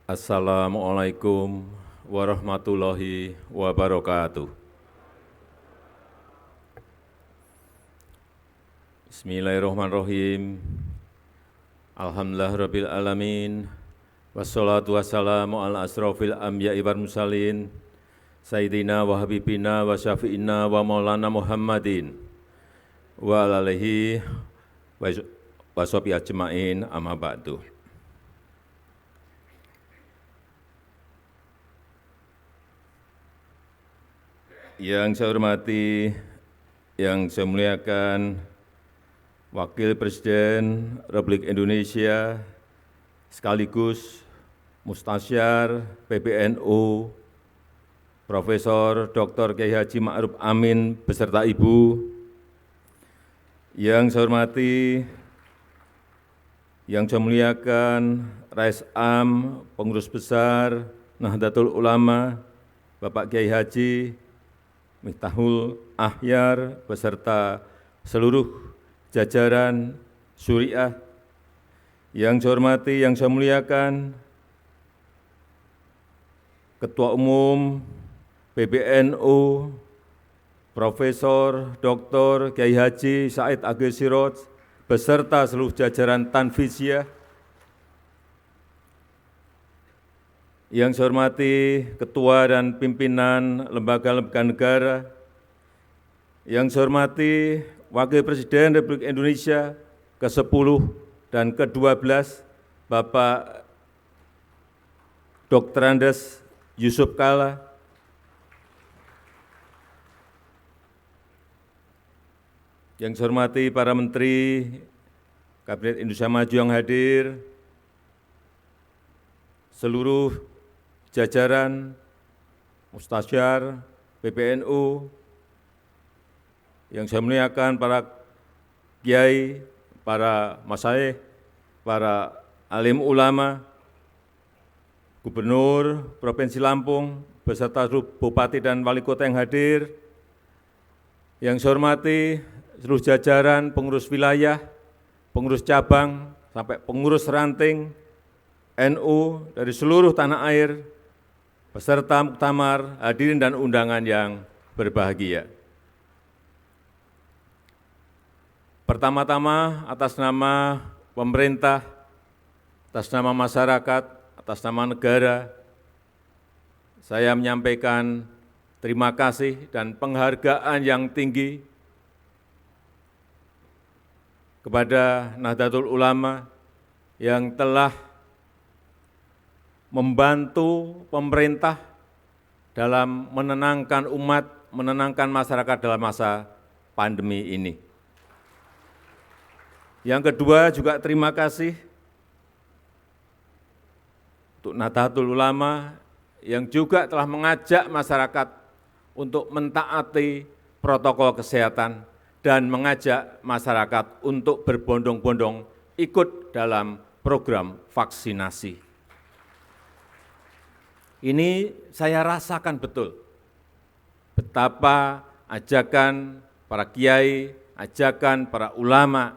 Assalamualaikum warahmatullahi wabarakatuh. Bismillahirrahmanirrahim. Alhamdulillahirabbil alamin. Wassalatu wassalamu ala asrofil anbiya'i wal mursalin. Sayyidina wa habibina wa syafi'ina wa maulana Muhammadin wa alihi wa sahbihi ajma'in amma ba'du. Yang saya hormati, yang saya muliakan Wakil Presiden Republik Indonesia sekaligus Mustasyar PBNU Profesor Dr. Kiai Haji Ma'ruf Amin beserta Ibu. Yang saya hormati, yang saya muliakan Rais Am, Pengurus Besar Nahdlatul Ulama, Bapak Kiai Haji Miftahul Ahyar beserta seluruh jajaran Syuriah. Yang saya hormati, yang saya muliakan Ketua Umum PBNU Profesor Dr. Kiai Haji Said Agil Siroj beserta seluruh jajaran Tanfizyah. Yang saya hormati Ketua dan Pimpinan Lembaga-Lembaga Negara. Yang saya hormati Wakil Presiden Republik Indonesia ke-10 dan ke-12, Bapak Dr. Andes Yusuf Kalla. Yang saya hormati para Menteri Kabinet Indonesia Maju yang hadir, seluruh jajaran Mustasyar PBNU, yang saya muliakan para kiai, para masyayikh, para alim ulama, Gubernur Provinsi Lampung, beserta seluruh Bupati dan Wali Kota yang hadir, yang saya hormati seluruh jajaran pengurus wilayah, pengurus cabang, sampai pengurus ranting NU dari seluruh tanah air, peserta muktamar, hadirin dan undangan yang berbahagia. Pertama-tama atas nama pemerintah, atas nama masyarakat, atas nama negara, saya menyampaikan terima kasih dan penghargaan yang tinggi kepada Nahdlatul Ulama yang telah membantu pemerintah dalam menenangkan umat, menenangkan masyarakat dalam masa pandemi ini. Yang kedua juga terima kasih untuk Nahdlatul Ulama yang juga telah mengajak masyarakat untuk mentaati protokol kesehatan dan mengajak masyarakat untuk berbondong-bondong ikut dalam program vaksinasi. Ini saya rasakan betul betapa ajakan para kiai, ajakan para ulama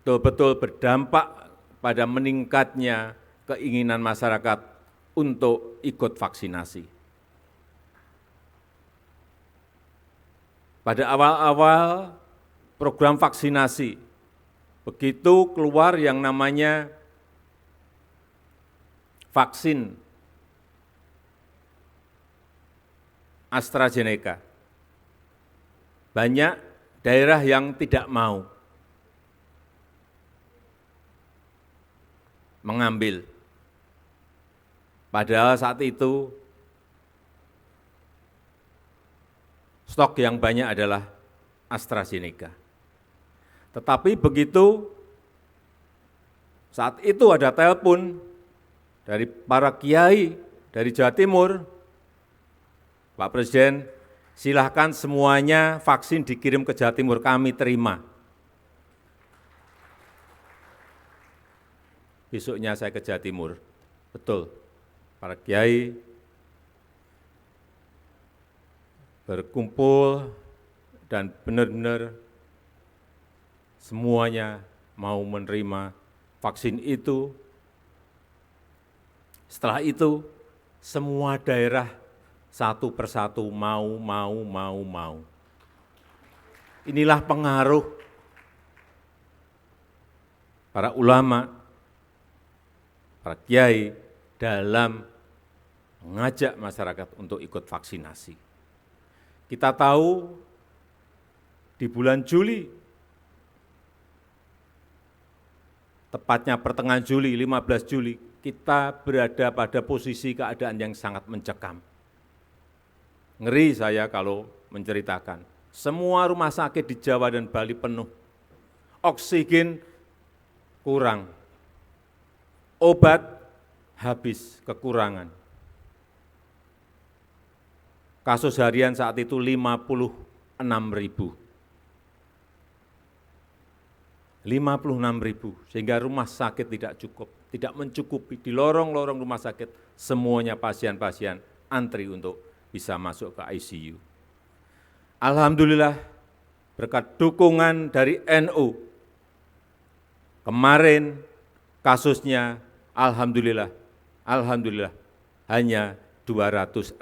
betul-betul berdampak pada meningkatnya keinginan masyarakat untuk ikut vaksinasi. Pada awal-awal program vaksinasi, begitu keluar yang namanya vaksin AstraZeneca, banyak daerah yang tidak mau mengambil. Padahal saat itu stok yang banyak adalah AstraZeneca. Tetapi begitu saat itu ada telepon dari para kiai dari Jawa Timur, Pak Presiden, silahkan semuanya vaksin dikirim ke Jawa Timur, kami terima. Besoknya saya ke Jawa Timur, betul, para kiai berkumpul dan benar-benar semuanya mau menerima vaksin itu Setelah itu, semua daerah satu persatu mau. Inilah pengaruh para ulama, para kiai dalam mengajak masyarakat untuk ikut vaksinasi. Kita tahu di bulan Juli, tepatnya pertengahan Juli, 15 Juli, kita berada pada posisi keadaan yang sangat mencekam. Ngeri saya kalau menceritakan. Semua rumah sakit di Jawa dan Bali penuh. Oksigen kurang. Obat habis, kekurangan. Kasus harian saat itu 56.000. 56.000, sehingga rumah sakit tidak mencukupi. Di lorong-lorong rumah sakit, semuanya pasien-pasien antri untuk bisa masuk ke ICU. Alhamdulillah, berkat dukungan dari NU, kemarin kasusnya alhamdulillah hanya 216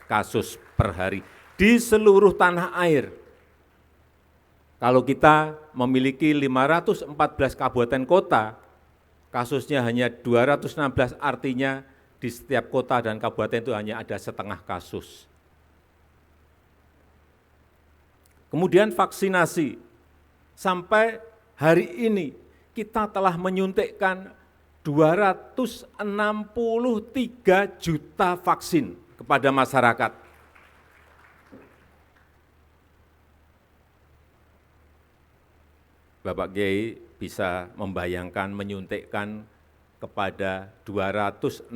kasus per hari di seluruh tanah air. Kalau kita memiliki 514 kabupaten kota, kasusnya hanya 216, artinya di setiap kota dan kabupaten itu hanya ada setengah kasus. Kemudian vaksinasi, sampai hari ini kita telah menyuntikkan 263 juta vaksin kepada masyarakat. Bapak Kiai bisa membayangkan menyuntikkan kepada 263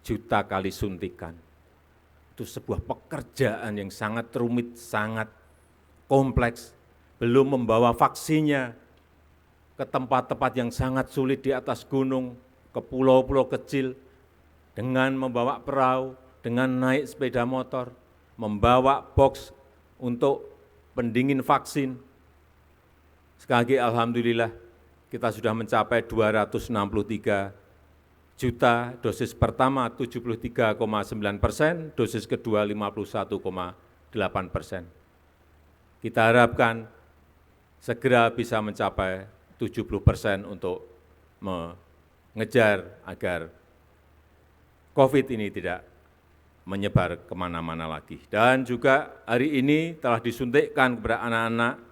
juta kali suntikan. Itu sebuah pekerjaan yang sangat rumit, sangat kompleks. Belum membawa vaksinnya ke tempat-tempat yang sangat sulit di atas gunung, ke pulau-pulau kecil, dengan membawa perahu, dengan naik sepeda motor, membawa box untuk pendingin vaksin. Sekali lagi alhamdulillah kita sudah mencapai 263 juta, dosis pertama 73,9%, dosis kedua 51,8%. Kita harapkan segera bisa mencapai 70% untuk mengejar agar COVID ini tidak menyebar kemana-mana lagi. Dan juga hari ini telah disuntikkan kepada anak-anak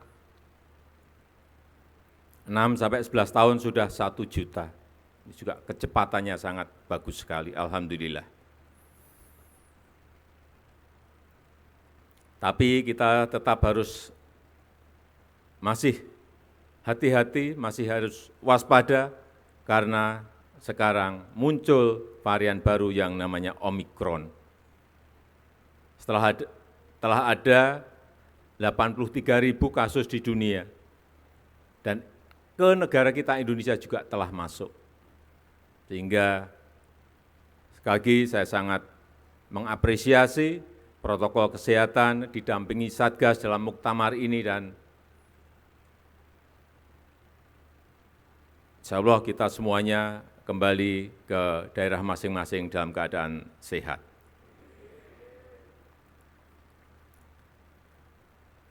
6-11 tahun sudah 1 juta. Ini juga kecepatannya sangat bagus sekali, alhamdulillah. Tapi kita tetap harus masih hati-hati, masih harus waspada, karena sekarang muncul varian baru yang namanya Omikron. Telah ada 83.000 kasus di dunia, dan ke negara kita Indonesia juga telah masuk. Sehingga sekali lagi saya sangat mengapresiasi protokol kesehatan didampingi Satgas dalam muktamar ini, dan insya Allah kita semuanya kembali ke daerah masing-masing dalam keadaan sehat.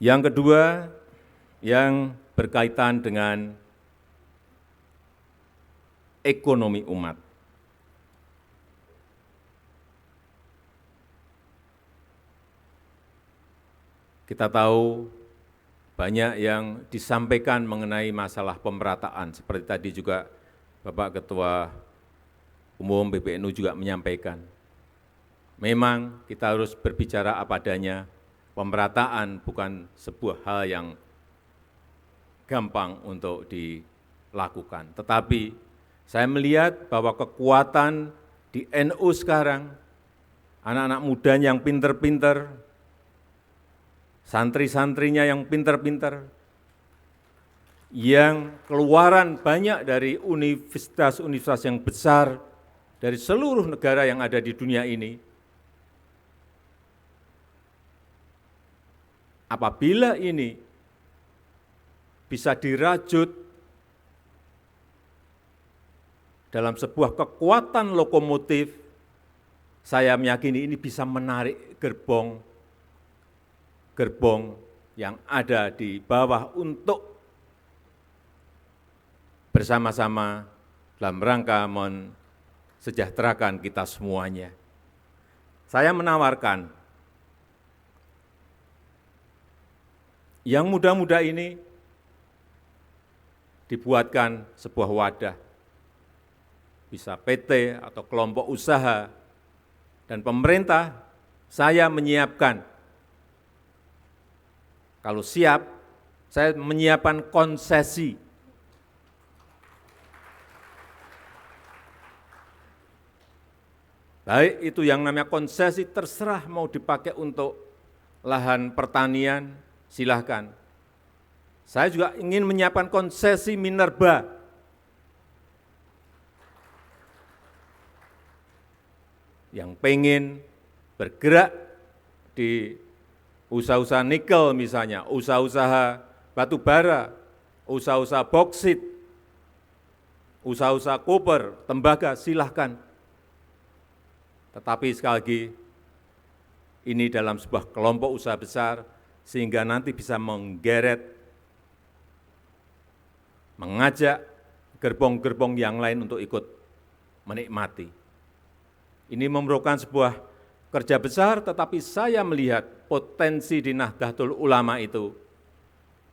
Yang kedua, yang berkaitan dengan ekonomi umat. Kita tahu banyak yang disampaikan mengenai masalah pemerataan, seperti tadi juga Bapak Ketua Umum PBNU juga menyampaikan. Memang kita harus berbicara apa adanya, pemerataan bukan sebuah hal yang gampang untuk dilakukan. Tetapi saya melihat bahwa kekuatan di NU sekarang, anak-anak muda yang pinter-pinter, santri-santrinya yang pinter-pinter, yang keluaran banyak dari universitas-universitas yang besar dari seluruh negara yang ada di dunia ini. Apabila ini bisa dirajut dalam sebuah kekuatan lokomotif, saya meyakini ini bisa menarik gerbong yang ada di bawah untuk bersama-sama dalam rangka mensejahterakan kita semuanya. Saya menawarkan yang muda-muda ini dibuatkan sebuah wadah, bisa PT atau kelompok usaha, dan pemerintah, saya menyiapkan, kalau siap, saya menyiapkan konsesi. Baik itu yang namanya konsesi, terserah mau dipakai untuk lahan pertanian, silahkan. Saya juga ingin menyiapkan konsesi minerba. Yang pengen bergerak di usaha-usaha nikel misalnya, usaha-usaha batu bara, usaha-usaha boksit, usaha-usaha koper, tembaga, silahkan. Tetapi sekali lagi, ini dalam sebuah kelompok usaha besar, sehingga nanti bisa menggeret, mengajak gerbong-gerbong yang lain untuk ikut menikmati. Ini memerlukan sebuah kerja besar, tetapi saya melihat potensi di Nahdlatul Ulama itu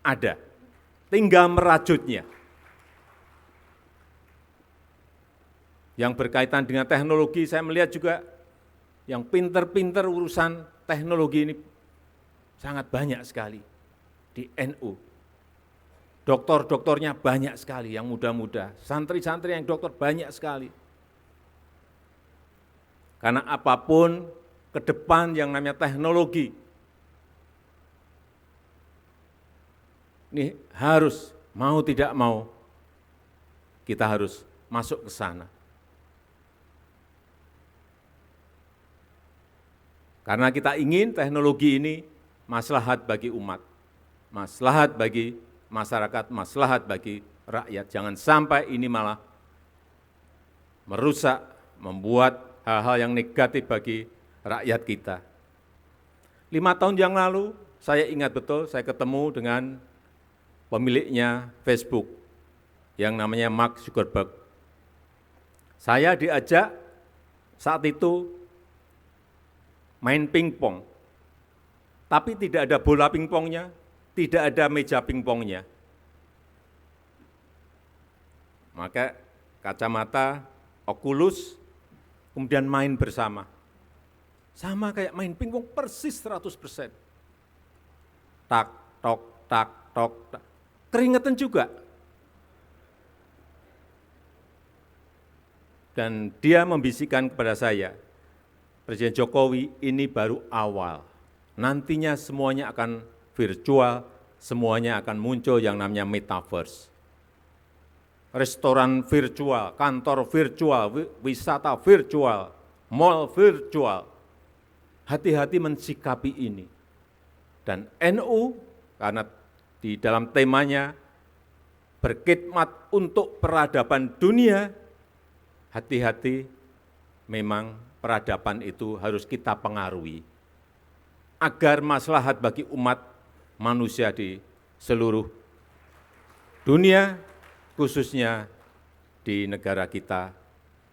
ada, tinggal merajutnya. Yang berkaitan dengan teknologi, saya melihat juga yang pinter-pinter urusan teknologi ini sangat banyak sekali di NU. Doktor-doktornya banyak sekali yang muda-muda, santri-santri yang doktor banyak sekali. Karena apapun ke depan yang namanya teknologi, ini harus, mau tidak mau, kita harus masuk ke sana. Karena kita ingin teknologi ini maslahat bagi umat, maslahat bagi masyarakat, maslahat bagi rakyat. Jangan sampai ini malah merusak, membuat hal-hal yang negatif bagi rakyat kita. 5 tahun yang lalu, saya ingat betul, saya ketemu dengan pemiliknya Facebook, yang namanya Mark Zuckerberg. Saya diajak saat itu main pingpong, tapi tidak ada bola pingpongnya, tidak ada meja pingpongnya. Maka kacamata, Oculus, kemudian main bersama. Sama kayak main pingpong persis 100%. Tak, tok, tak, tok, tak. Keringetan juga. Dan dia membisikkan kepada saya, Presiden Jokowi, ini baru awal. Nantinya semuanya akan virtual, semuanya akan muncul yang namanya metaverse. Restoran virtual, kantor virtual, wisata virtual, mall virtual. Hati-hati mensikapi ini. Dan NU, karena di dalam temanya berkhidmat untuk peradaban dunia, hati-hati memang peradaban itu harus kita pengaruhi agar maslahat bagi umat manusia di seluruh dunia, khususnya di negara kita,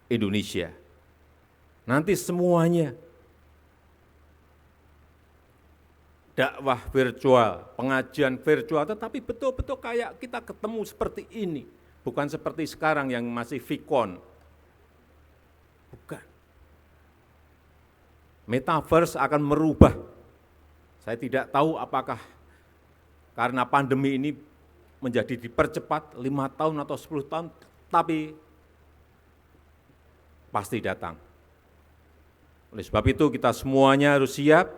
Indonesia. Nanti semuanya, dakwah virtual, pengajian virtual, tetapi betul-betul kayak kita ketemu seperti ini, bukan seperti sekarang yang masih Vicon. Bukan. Metaverse akan merubah. Saya tidak tahu apakah karena pandemi ini menjadi dipercepat 5 tahun atau 10 tahun, tapi pasti datang. Oleh sebab itu kita semuanya harus siap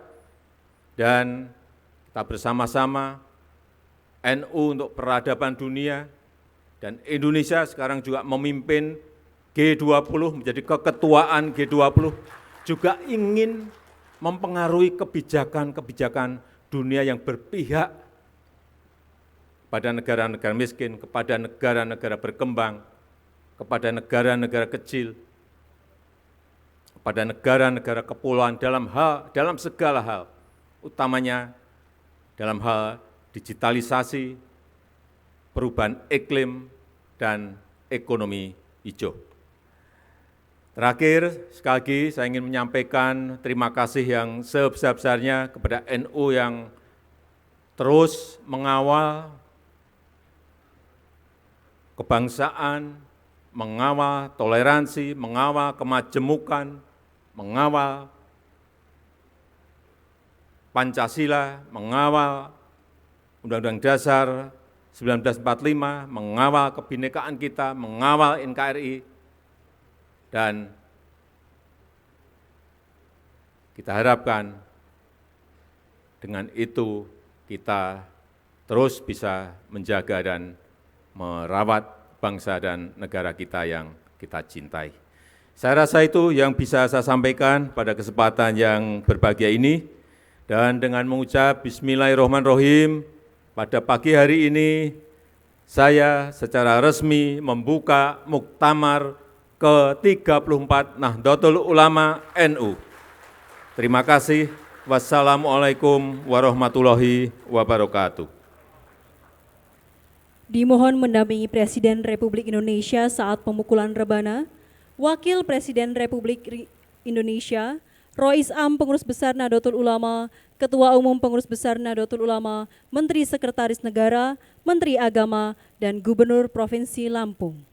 dan kita bersama-sama NU untuk peradaban dunia dan Indonesia sekarang juga memimpin G20, menjadi keketuaan G20, juga ingin mempengaruhi kebijakan-kebijakan dunia yang berpihak pada negara-negara miskin, kepada negara-negara berkembang, kepada negara-negara kecil, kepada negara-negara kepulauan dalam segala hal, utamanya dalam hal digitalisasi, perubahan iklim, dan ekonomi hijau. Terakhir, sekali lagi saya ingin menyampaikan terima kasih yang sebesar-besarnya kepada NU yang terus mengawal kebangsaan, mengawal toleransi, mengawal kemajemukan, mengawal Pancasila, mengawal Undang-Undang Dasar 1945, mengawal kebinekaan kita, mengawal NKRI, dan kita harapkan dengan itu kita terus bisa menjaga dan merawat bangsa dan negara kita yang kita cintai. Saya rasa itu yang bisa saya sampaikan pada kesempatan yang berbahagia ini. Dan dengan mengucap Bismillahirrahmanirrahim, pada pagi hari ini saya secara resmi membuka Muktamar ke-34 Nahdlatul Ulama NU. Terima kasih. Wassalamualaikum warahmatullahi wabarakatuh. Dimohon mendampingi Presiden Republik Indonesia saat pemukulan rebana, Wakil Presiden Republik Indonesia, Rois Am Pengurus Besar Nahdlatul Ulama, Ketua Umum Pengurus Besar Nahdlatul Ulama, Menteri Sekretaris Negara, Menteri Agama, dan Gubernur Provinsi Lampung.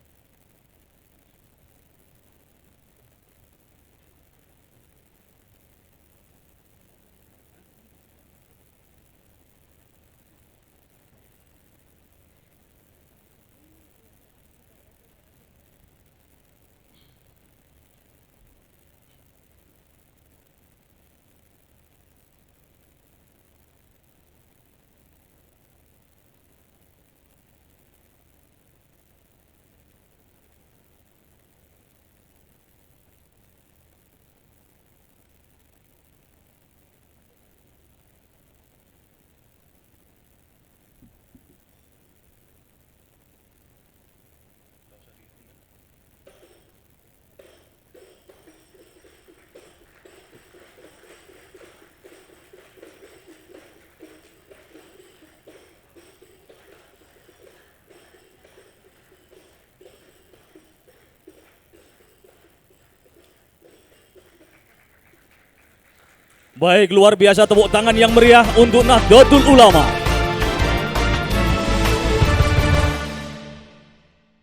Baik, luar biasa tepuk tangan yang meriah untuk Nahdlatul Ulama.